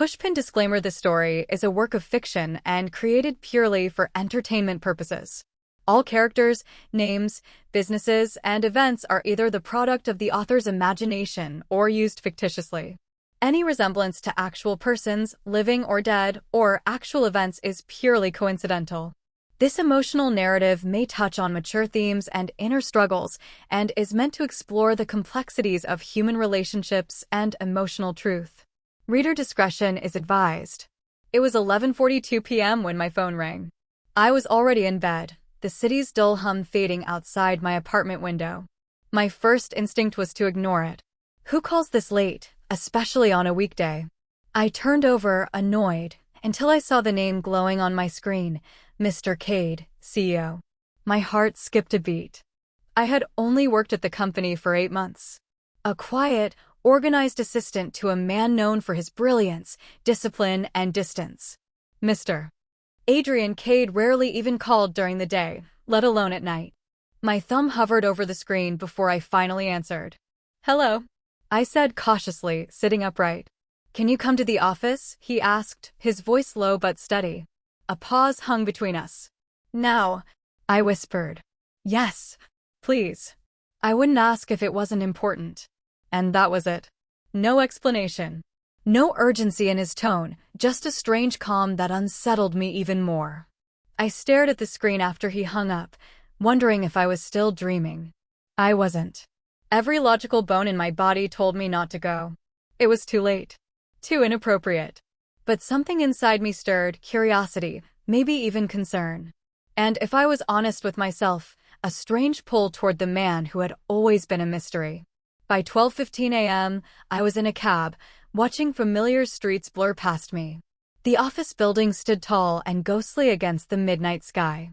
Pushpin disclaimer: this story is a work of fiction and created purely for entertainment purposes. All characters, names, businesses, and events are either the product of the author's imagination or used fictitiously. Any resemblance to actual persons, living or dead, or actual events is purely coincidental. This emotional narrative may touch on mature themes and inner struggles and is meant to explore the complexities of human relationships and emotional truth. Reader discretion is advised. It was 11:42 p.m. when my phone rang. I was already in bed, the city's dull hum fading outside my apartment window. My first instinct was to ignore it. Who calls this late, especially on a weekday? I turned over, annoyed, until I saw the name glowing on my screen, Mr. Cade, CEO. My heart skipped a beat. I had only worked at the company for 8 months. A quiet, organized assistant to a man known for his brilliance, discipline, and distance. Mr. Adrian Cade rarely even called during the day, let alone at night. My thumb hovered over the screen before I finally answered. "Hello," I said cautiously, sitting upright. "Can you come to the office?" he asked, his voice low but steady. A pause hung between us. "Now," I whispered. "Yes, please." I wouldn't ask if it wasn't important. And that was it. No explanation. No urgency in his tone, just a strange calm that unsettled me even more. I stared at the screen after he hung up, wondering if I was still dreaming. I wasn't. Every logical bone in my body told me not to go. It was too late. Too inappropriate. But something inside me stirred curiosity, maybe even concern. And if I was honest with myself, a strange pull toward the man who had always been a mystery. By 12:15 a.m., I was in a cab, watching familiar streets blur past me. The office building stood tall and ghostly against the midnight sky.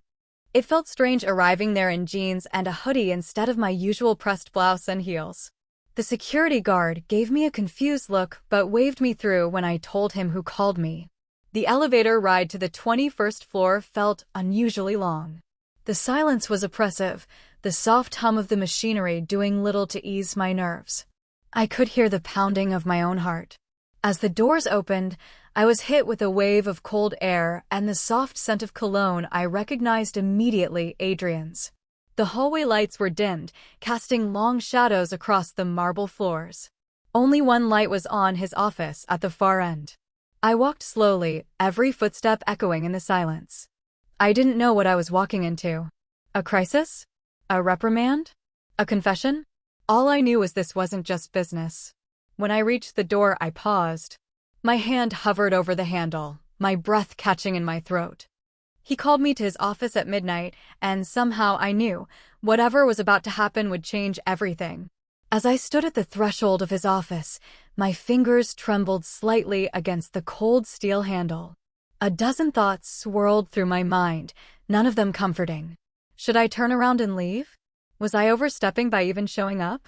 It felt strange arriving there in jeans and a hoodie instead of my usual pressed blouse and heels. The security guard gave me a confused look but waved me through when I told him who called me. The elevator ride to the 21st floor felt unusually long. The silence was oppressive, the soft hum of the machinery doing little to ease my nerves. I could hear the pounding of my own heart. As the doors opened, I was hit with a wave of cold air and the soft scent of cologne I recognized immediately, Adrian's. The hallway lights were dimmed, casting long shadows across the marble floors. Only one light was on, his office at the far end. I walked slowly, every footstep echoing in the silence. I didn't know what I was walking into. A crisis? A reprimand? A confession? All I knew was this wasn't just business. When I reached the door, I paused. My hand hovered over the handle, my breath catching in my throat. He called me to his office at midnight, and somehow I knew whatever was about to happen would change everything. As I stood at the threshold of his office, my fingers trembled slightly against the cold steel handle. A dozen thoughts swirled through my mind, none of them comforting. Should I turn around and leave? Was I overstepping by even showing up?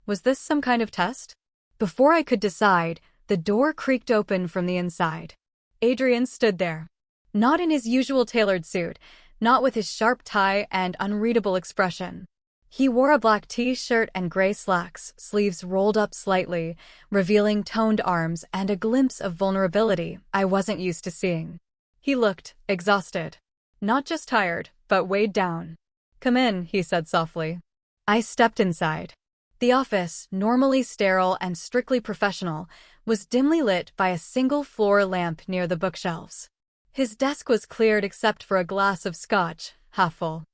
Was this some kind of test? Before I could decide, the door creaked open from the inside. Adrian stood there. Not in his usual tailored suit, not with his sharp tie and unreadable expression. He wore a black t-shirt and gray slacks, sleeves rolled up slightly, revealing toned arms and a glimpse of vulnerability I wasn't used to seeing. He looked exhausted. Not just tired, but weighed down. "Come in," he said softly. I stepped inside. The office, normally sterile and strictly professional, was dimly lit by a single floor lamp near the bookshelves. His desk was cleared except for a glass of scotch, half full.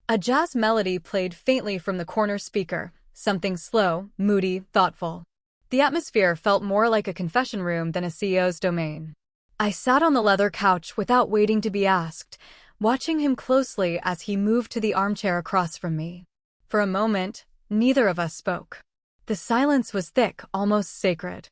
A jazz melody played faintly from the corner speaker, something slow, moody, thoughtful. The atmosphere felt more like a confession room than a CEO's domain. I sat on the leather couch without waiting to be asked, watching him closely as he moved to the armchair across from me. For a moment, neither of us spoke. The silence was thick, almost sacred.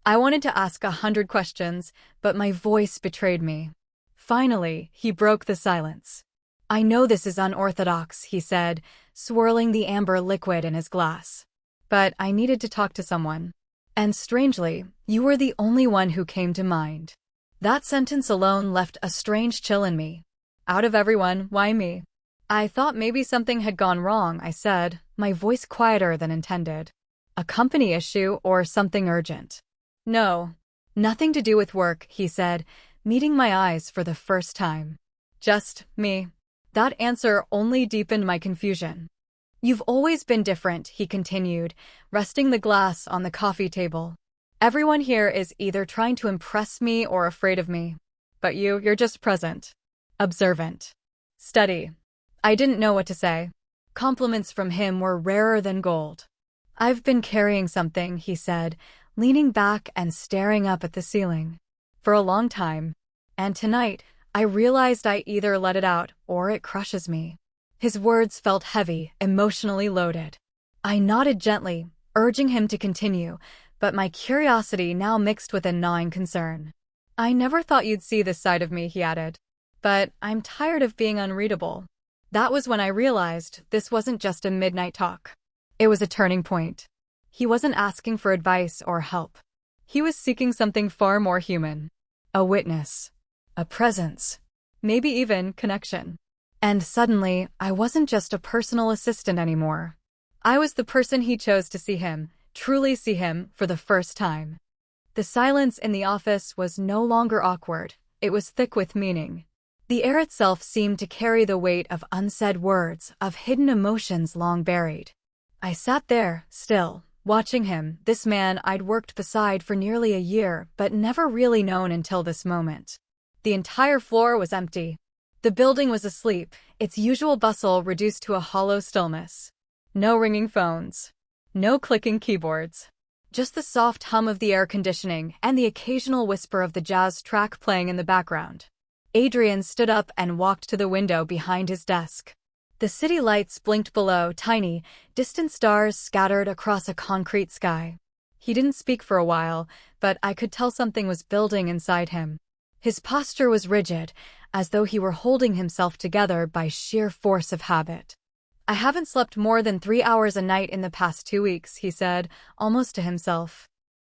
I wanted to ask 100 questions, but my voice betrayed me. Finally, he broke the silence. "I know this is unorthodox," he said, swirling the amber liquid in his glass. "But I needed to talk to someone. And strangely, you were the only one who came to mind." That sentence alone left a strange chill in me. Out of everyone, why me? "I thought maybe something had gone wrong," I said, my voice quieter than intended. "A company issue or something urgent?" "No," Nothing to do with work, he said, meeting my eyes for the first time. Just me. That answer only deepened my confusion. You've always been different, he continued, resting the glass on the coffee table. Everyone here is either trying to impress me or afraid of me. But you're just present. Observant. Steady. I didn't know what to say. Compliments from him were rarer than gold. I've been carrying something, he said, leaning back and staring up at the ceiling. For a long time. And tonight, I realized I either let it out or it crushes me. His words felt heavy, emotionally loaded. I nodded gently, urging him to continue, but my curiosity now mixed with a gnawing concern. I never thought you'd see this side of me, he added. But I'm tired of being unreadable. That was when I realized this wasn't just a midnight talk. It was a turning point. He wasn't asking for advice or help. He was seeking something far more human. A witness. A presence. Maybe even connection. And suddenly, I wasn't just a personal assistant anymore. I was the person he chose to see him, truly see him, for the first time. The silence in the office was no longer awkward. It was thick with meaning. The air itself seemed to carry the weight of unsaid words, of hidden emotions long buried. I sat there, still, watching him, this man I'd worked beside for nearly a year, but never really known until this moment. The entire floor was empty. The building was asleep, its usual bustle reduced to a hollow stillness. No ringing phones. No clicking keyboards. Just the soft hum of the air conditioning and the occasional whisper of the jazz track playing in the background. Adrian stood up and walked to the window behind his desk. The city lights blinked below, tiny, distant stars scattered across a concrete sky. He didn't speak for a while, but I could tell something was building inside him. His posture was rigid, as though he were holding himself together by sheer force of habit. I haven't slept more than 3 hours a night in the past 2 weeks, he said, almost to himself.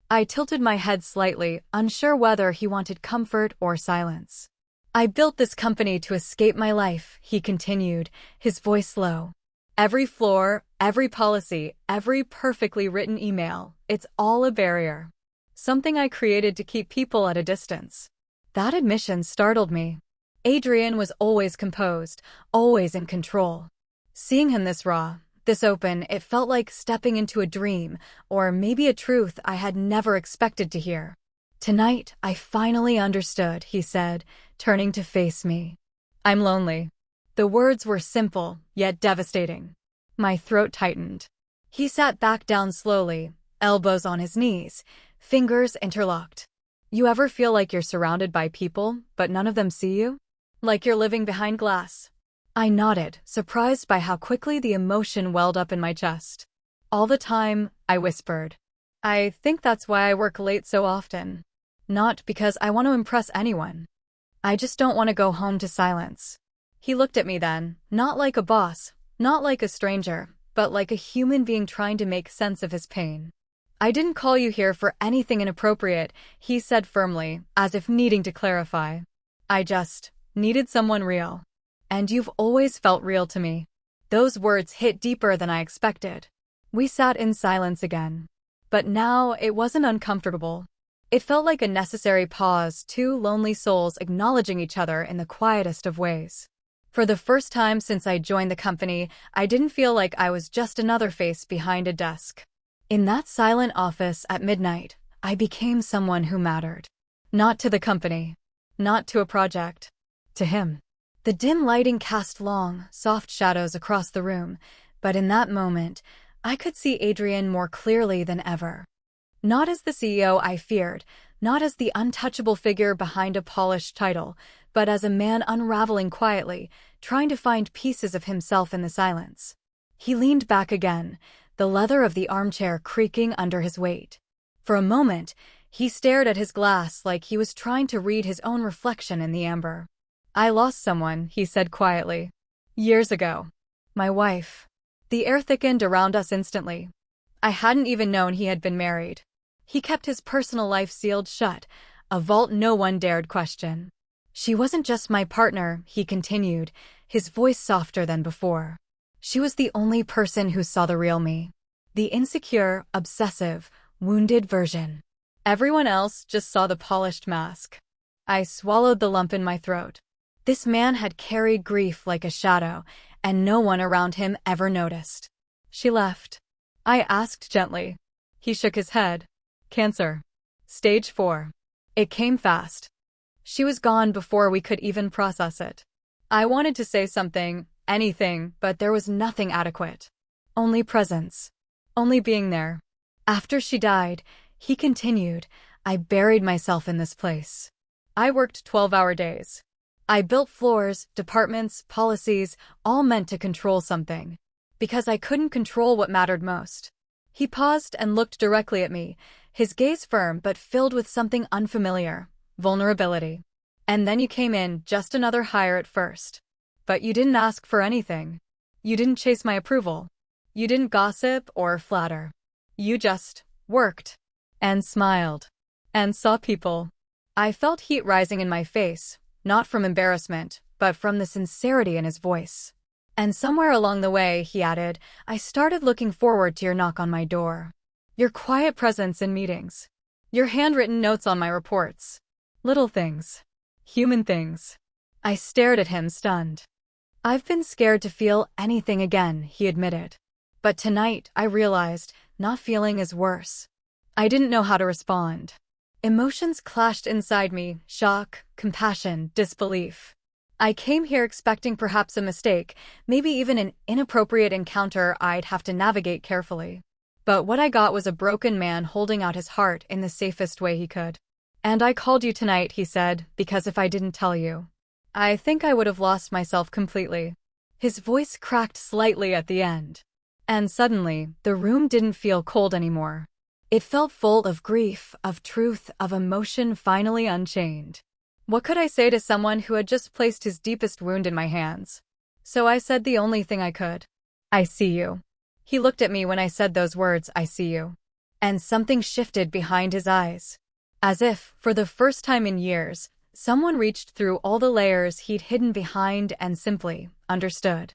I tilted my head slightly, unsure whether he wanted comfort or silence. I built this company to escape my life, he continued, his voice low. Every floor, every policy, every perfectly written email, it's all a barrier. Something I created to keep people at a distance. That admission startled me. Adrian was always composed, always in control. Seeing him this raw, this open, it felt like stepping into a dream, or maybe a truth I had never expected to hear. Tonight, I finally understood, he said, turning to face me. I'm lonely. The words were simple, yet devastating. My throat tightened. He sat back down slowly, elbows on his knees, fingers interlocked. You ever feel like you're surrounded by people, but none of them see you? Like you're living behind glass? I nodded, surprised by how quickly the emotion welled up in my chest. All the time, I whispered. I think that's why I work late so often. Not because I want to impress anyone. I just don't want to go home to silence. He looked at me then, not like a boss, not like a stranger, but like a human being trying to make sense of his pain. I didn't call you here for anything inappropriate, he said firmly, as if needing to clarify. I just needed someone real. And you've always felt real to me. Those words hit deeper than I expected. We sat in silence again. But now it wasn't uncomfortable. It felt like a necessary pause, two lonely souls acknowledging each other in the quietest of ways. For the first time since I joined the company, I didn't feel like I was just another face behind a desk. In that silent office at midnight, I became someone who mattered. Not to the company. Not to a project. To him. The dim lighting cast long, soft shadows across the room, but in that moment, I could see Adrian more clearly than ever. Not as the CEO I feared, not as the untouchable figure behind a polished title, but as a man unraveling quietly, trying to find pieces of himself in the silence. He leaned back again, the leather of the armchair creaking under his weight. For a moment, he stared at his glass like he was trying to read his own reflection in the amber. I lost someone, he said quietly. Years ago. My wife. The air thickened around us instantly. I hadn't even known he had been married. He kept his personal life sealed shut, a vault no one dared question. She wasn't just my partner, he continued, his voice softer than before. She was the only person who saw the real me. The insecure, obsessive, wounded version. Everyone else just saw the polished mask. I swallowed the lump in my throat. This man had carried grief like a shadow, and no one around him ever noticed. She left. I asked gently. He shook his head. Cancer. Stage 4. It came fast. She was gone before we could even process it. I wanted to say something, anything, but there was nothing adequate. Only presence. Only being there. After she died, he continued, I buried myself in this place. I worked 12-hour days. I built floors, departments, policies, all meant to control something. Because I couldn't control what mattered most. He paused and looked directly at me, his gaze firm but filled with something unfamiliar. Vulnerability. And then you came in, just another hire at first. But you didn't ask for anything. You didn't chase my approval. You didn't gossip or flatter. You just worked. And smiled. And saw people. I felt heat rising in my face, not from embarrassment, but from the sincerity in his voice. And somewhere along the way, he added, I started looking forward to your knock on my door. Your quiet presence in meetings. Your handwritten notes on my reports. Little things. Human things. I stared at him, stunned. I've been scared to feel anything again, he admitted. But tonight, I realized, not feeling is worse. I didn't know how to respond. Emotions clashed inside me, shock, compassion, disbelief. I came here expecting perhaps a mistake, maybe even an inappropriate encounter I'd have to navigate carefully. But what I got was a broken man holding out his heart in the safest way he could. And I called you tonight, he said, because if I didn't tell you, I think I would have lost myself completely. His voice cracked slightly at the end. And suddenly, the room didn't feel cold anymore. It felt full of grief, of truth, of emotion finally unchained. What could I say to someone who had just placed his deepest wound in my hands? So I said the only thing I could. I see you. He looked at me when I said those words, I see you. And something shifted behind his eyes. As if, for the first time in years, someone reached through all the layers he'd hidden behind and simply understood.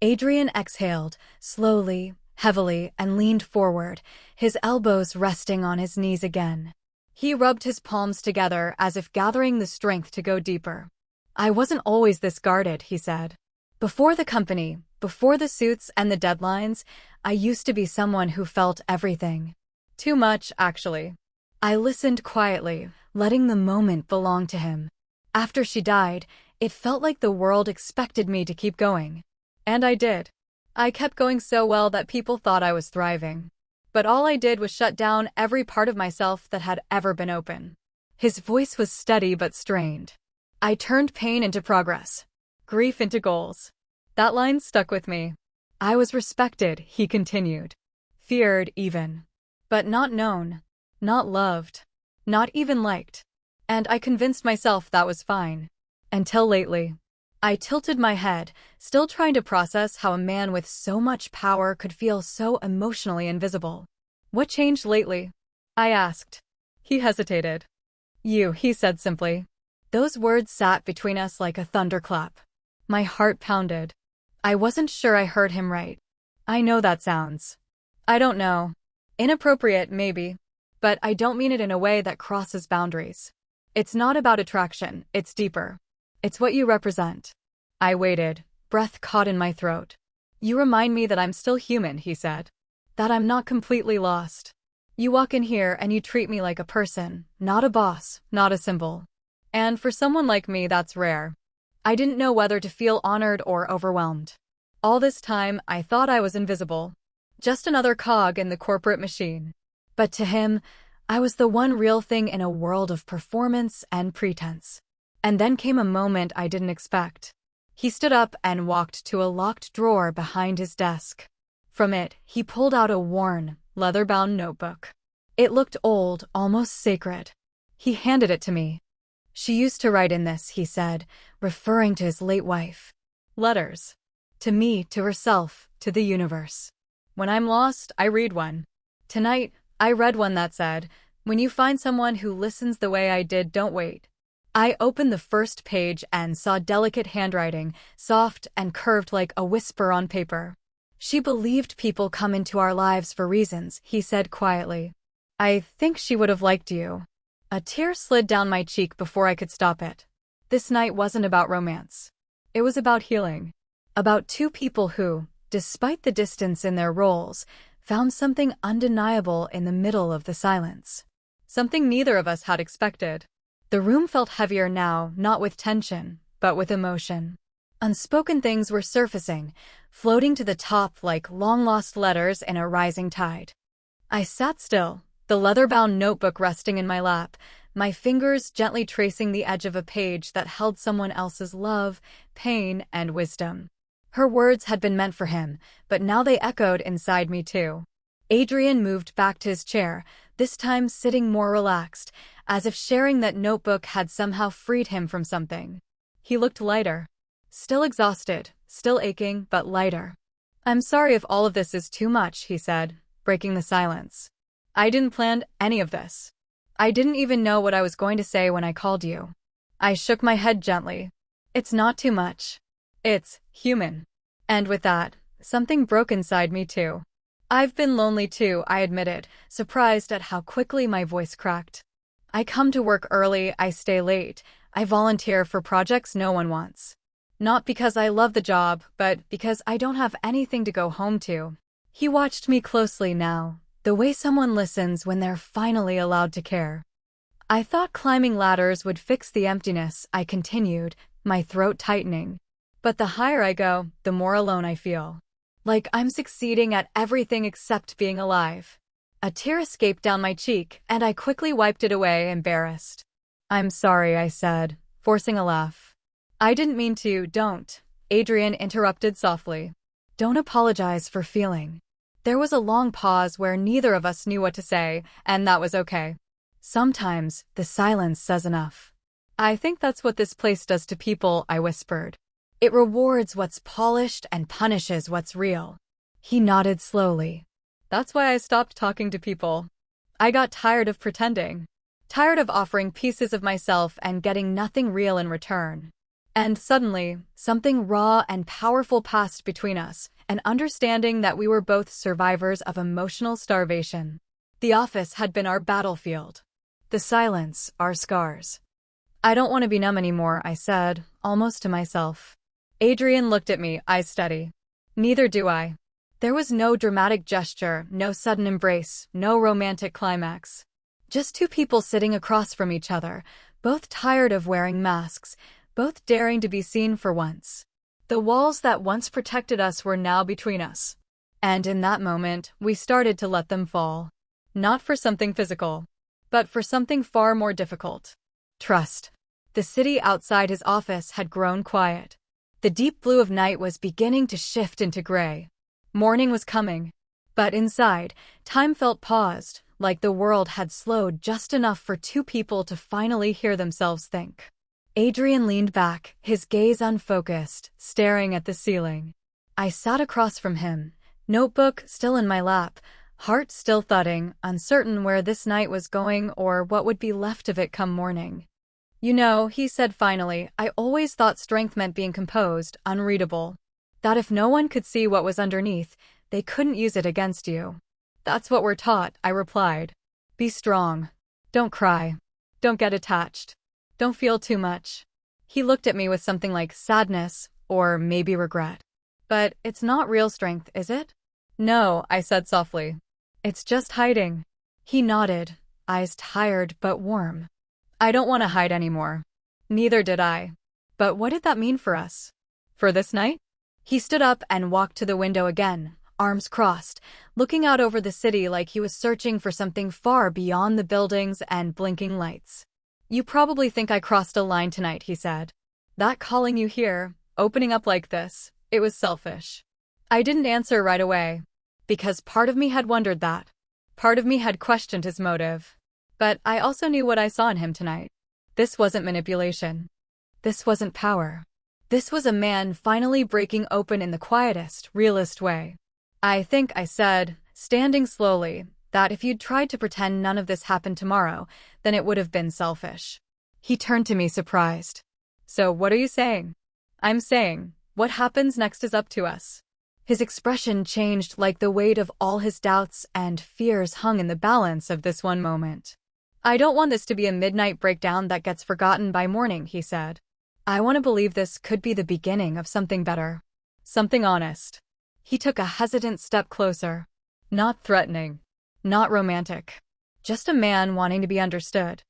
Adrian exhaled, slowly, heavily, and leaned forward, his elbows resting on his knees again. He rubbed his palms together as if gathering the strength to go deeper. I wasn't always this guarded, he said. Before the company, before the suits and the deadlines, I used to be someone who felt everything. Too much, actually. I listened quietly, letting the moment belong to him. After she died, it felt like the world expected me to keep going. And I did. I kept going so well that people thought I was thriving. But all I did was shut down every part of myself that had ever been open. His voice was steady but strained. I turned pain into progress. Grief into goals. That line stuck with me. I was respected, he continued. Feared, even. But not known. Not loved. Not even liked. And I convinced myself that was fine. Until lately. I tilted my head, still trying to process how a man with so much power could feel so emotionally invisible. What changed lately? I asked. He hesitated. You, he said simply. Those words sat between us like a thunderclap. My heart pounded. I wasn't sure I heard him right. I know that sounds. I don't know. Inappropriate, maybe. But I don't mean it in a way that crosses boundaries. It's not about attraction, it's deeper. It's what you represent. I waited, breath caught in my throat. You remind me that I'm still human, he said. That I'm not completely lost. You walk in here and you treat me like a person, not a boss, not a symbol. And for someone like me, that's rare. I didn't know whether to feel honored or overwhelmed. All this time, I thought I was invisible. Just another cog in the corporate machine. But to him, I was the one real thing in a world of performance and pretense. And then came a moment I didn't expect. He stood up and walked to a locked drawer behind his desk. From it, he pulled out a worn, leather-bound notebook. It looked old, almost sacred. He handed it to me. She used to write in this, he said, referring to his late wife. Letters. To me, to herself, to the universe. When I'm lost, I read one. Tonight, I read one that said, when you find someone who listens the way I did, don't wait. I opened the first page and saw delicate handwriting, soft and curved like a whisper on paper. She believed people come into our lives for reasons, he said quietly. I think she would have liked you. A tear slid down my cheek before I could stop it. This night wasn't about romance. It was about healing. About two people who, despite the distance in their roles, found something undeniable in the middle of the silence. Something neither of us had expected. The room felt heavier now, not with tension, but with emotion. Unspoken things were surfacing, floating to the top like long-lost letters in a rising tide. I sat still, the leather-bound notebook resting in my lap, my fingers gently tracing the edge of a page that held someone else's love, pain, and wisdom. Her words had been meant for him, but now they echoed inside me too. Adrian moved back to his chair, this time sitting more relaxed, as if sharing that notebook had somehow freed him from something. He looked lighter. Still exhausted, still aching, but lighter. I'm sorry if all of this is too much, he said, breaking the silence. I didn't plan any of this. I didn't even know what I was going to say when I called you. I shook my head gently. It's not too much. It's human. And with that, something broke inside me too. I've been lonely too, I admitted, surprised at how quickly my voice cracked. I come to work early, I stay late, I volunteer for projects no one wants. Not because I love the job, but because I don't have anything to go home to. He watched me closely now, the way someone listens when they're finally allowed to care. I thought climbing ladders would fix the emptiness, I continued, my throat tightening. But the higher I go, the more alone I feel. Like I'm succeeding at everything except being alive. A tear escaped down my cheek, and I quickly wiped it away, embarrassed. I'm sorry, I said, forcing a laugh. I didn't mean to, don't, Adrian interrupted softly. Don't apologize for feeling. There was a long pause where neither of us knew what to say, and that was okay. Sometimes, the silence says enough. I think that's what this place does to people, I whispered. It rewards what's polished and punishes what's real. He nodded slowly. That's why I stopped talking to people. I got tired of pretending. Tired of offering pieces of myself and getting nothing real in return. And suddenly, something raw and powerful passed between us, an understanding that we were both survivors of emotional starvation. The office had been our battlefield. The silence, our scars. I don't want to be numb anymore, I said, almost to myself. Adrian looked at me, eyes steady. Neither do I. There was no dramatic gesture, no sudden embrace, no romantic climax. Just two people sitting across from each other, both tired of wearing masks, both daring to be seen for once. The walls that once protected us were now between us. And in that moment, we started to let them fall. Not for something physical, but for something far more difficult. Trust. The city outside his office had grown quiet. The deep blue of night was beginning to shift into gray. Morning was coming. But inside, time felt paused, like the world had slowed just enough for two people to finally hear themselves think. Adrian leaned back, his gaze unfocused, staring at the ceiling. I sat across from him, notebook still in my lap, heart still thudding, uncertain where this night was going or what would be left of it come morning. You know, he said finally, I always thought strength meant being composed, unreadable. That if no one could see what was underneath, they couldn't use it against you. That's what we're taught, I replied. Be strong. Don't cry. Don't get attached. Don't feel too much. He looked at me with something like sadness, or maybe regret. But it's not real strength, is it? No, I said softly. It's just hiding. He nodded, eyes tired but warm. I don't want to hide anymore. Neither did I. But what did that mean for us? For this night? He stood up and walked to the window again, arms crossed, looking out over the city like he was searching for something far beyond the buildings and blinking lights. You probably think I crossed a line tonight, he said. That calling you here, opening up like this, it was selfish. I didn't answer right away. Because part of me had wondered that. Part of me had questioned his motive. But I also knew what I saw in him tonight. This wasn't manipulation. This wasn't power. This was a man finally breaking open in the quietest, realest way. I think I said, standing slowly, that if you'd tried to pretend none of this happened tomorrow, then it would have been selfish. He turned to me surprised. So what are you saying? I'm saying, what happens next is up to us. His expression changed like the weight of all his doubts and fears hung in the balance of this one moment. "I don't want this to be a midnight breakdown that gets forgotten by morning," he said. "I want to believe this could be the beginning of something better. Something honest." He took a hesitant step closer. Not threatening. Not romantic. Just a man wanting to be understood.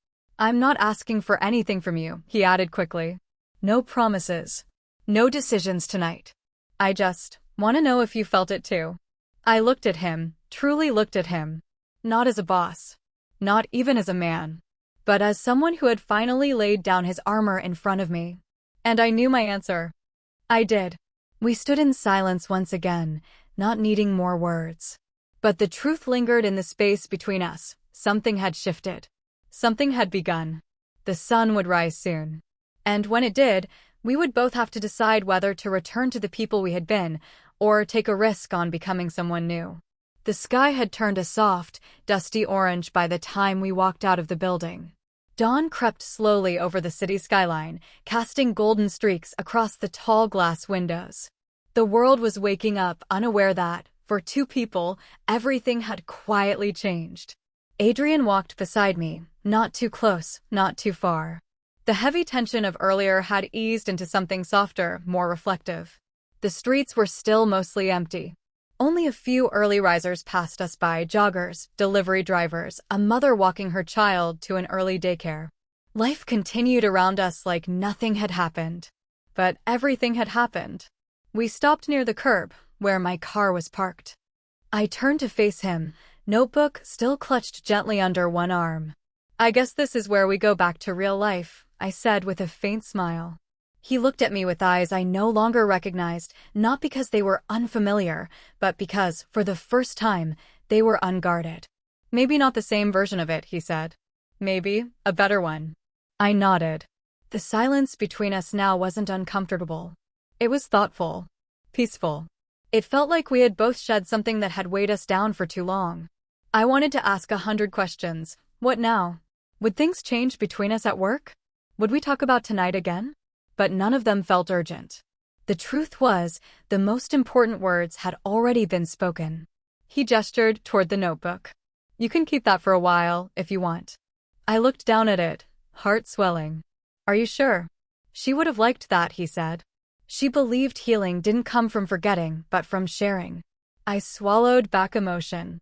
"I'm not asking for anything from you," he added quickly. "No promises. No decisions tonight. I just want to know if you felt it too." I looked at him, truly looked at him. Not as a boss. Not even as a man. But as someone who had finally laid down his armor in front of me. And I knew my answer. I did. We stood in silence once again, not needing more words. But the truth lingered in the space between us. Something had shifted. Something had begun. The sun would rise soon. And when it did, we would both have to decide whether to return to the people we had been, or take a risk on becoming someone new. The sky had turned a soft, dusty orange by the time we walked out of the building. Dawn crept slowly over the city skyline, casting golden streaks across the tall glass windows. The world was waking up, unaware that, for two people, everything had quietly changed. Adrian walked beside me, not too close, not too far. The heavy tension of earlier had eased into something softer, more reflective. The streets were still mostly empty. Only a few early risers passed us by, joggers, delivery drivers, a mother walking her child to an early daycare. Life continued around us like nothing had happened. But everything had happened. We stopped near the curb, where my car was parked. I turned to face him, notebook still clutched gently under one arm. "I guess this is where we go back to real life," I said with a faint smile. He looked at me with eyes I no longer recognized, not because they were unfamiliar, but because, for the first time, they were unguarded. "Maybe not the same version of it," he said. "Maybe a better one." I nodded. The silence between us now wasn't uncomfortable. It was thoughtful. Peaceful. It felt like we had both shed something that had weighed us down for too long. I wanted to ask 100 questions. What now? Would things change between us at work? Would we talk about tonight again? But none of them felt urgent. The truth was, the most important words had already been spoken. He gestured toward the notebook. "You can keep that for a while, if you want." I looked down at it, heart swelling. "Are you sure?" "She would have liked that," he said. She believed healing didn't come from forgetting, but from sharing. I swallowed back emotion.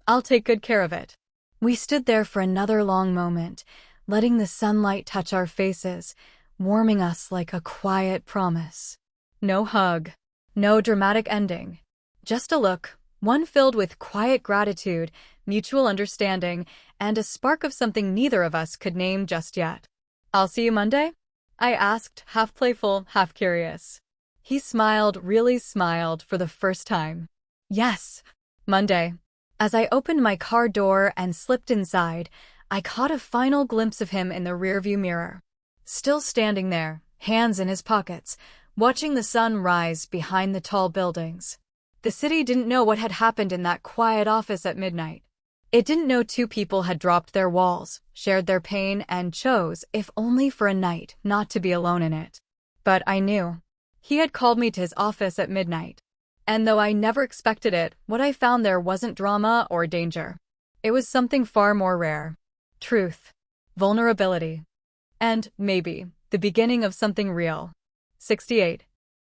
"I'll take good care of it." We stood there for another long moment, letting the sunlight touch our faces, warming us like a quiet promise. No hug. No dramatic ending. Just a look, one filled with quiet gratitude, mutual understanding, and a spark of something neither of us could name just yet. "I'll see you Monday?" I asked, half playful, half curious. He smiled, really smiled, for the first time. "Yes, Monday." As I opened my car door and slipped inside, I caught a final glimpse of him in the rearview mirror. Still standing there, hands in his pockets, watching the sun rise behind the tall buildings. The city didn't know what had happened in that quiet office at midnight. It didn't know two people had dropped their walls, shared their pain, and chose, if only for a night, not to be alone in it. But I knew. He had called me to his office at midnight. And though I never expected it, what I found there wasn't drama or danger. It was something far more rare. Truth. Vulnerability. And, maybe, the beginning of something real. 68.